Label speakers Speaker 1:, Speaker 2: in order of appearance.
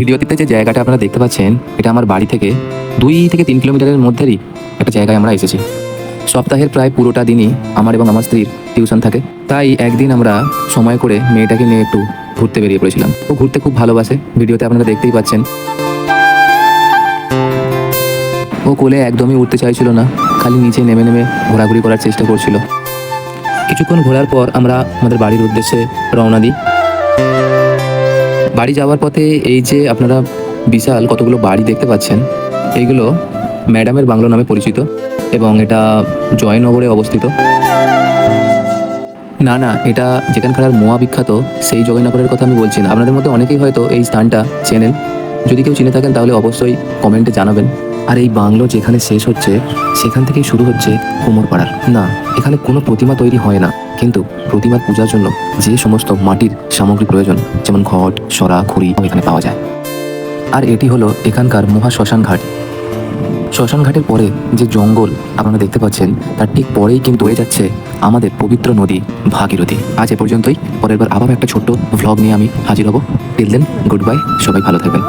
Speaker 1: ভিডিওটিতে যে জায়গাটা আপনারা দেখতে পাচ্ছেন, এটা আমার বাড়ি থেকে 2 থেকে 3 কিলোমিটারের মধ্যেই একটা জায়গায় আমরা এসেছি। সপ্তাহের প্রায় পুরোটা দিনই আমার এবং আমার স্ত্রীর টিউশন থাকে, তাই একদিন আমরা সময় করে মেয়েটাকে নিয়ে একটু ঘুরতে বেরিয়ে পড়েছিলাম। ও ঘুরতে খুব ভালোবাসে, ভিডিওতে আপনারা দেখতেই পাচ্ছেন। ও কোলে একদমই উঠতে চাইছিল না, খালি নিচে নেমে নেমে ঘোরাঘুরি করার চেষ্টা করছিল। কিছুক্ষণ ঘোরার পর আমরা আমাদের বাড়ির উদ্দেশ্যে রওনা দিই। বাড়ি যাওয়ার পথে এই যে আপনারা বিশাল কতগুলো বাড়ি দেখতে পাচ্ছেন, এইগুলো ম্যাডামের বাংলো নামে পরিচিত এবং এটা জয়নগরে অবস্থিত। না না, এটা যেখানকার মোয়া বিখ্যাত সেই জয়নগরের কথা আমি বলছি না। আপনাদের মধ্যে অনেকেই হয়তো এই স্থানটা চেনেন, যদি কেউ চিনে থাকেন তাহলে অবশ্যই কমেন্টে জানাবেন। আর এই বাংলো যেখানে শেষ হচ্ছে সেখান থেকেই শুরু হচ্ছে কুমোরপাড়ার। না, এখানে কোনো প্রতিমা তৈরি হয় না, কিন্তু প্রতিমার পূজার জন্য যে সমস্ত মাটির সামগ্রী প্রয়োজন, যেমন ঘট, সরা, খড়ি এখানে পাওয়া যায়। আর এটি হলো এখানকার মহা শ্মশান ঘাট। শ্মশান ঘাটের পরে যে জঙ্গল আপনারা দেখতে পাচ্ছেন, তার ঠিক পরেই কিন্তু হয়ে যাচ্ছে আমাদের পবিত্র নদী ভাগীরথী। আজ এ পর্যন্তই, পরের বার আবার একটা ছোট্ট ভ্লগ নিয়ে আমি হাজির হব। টিল দেন, গুড বাই, সবাই ভালো থাকবেন।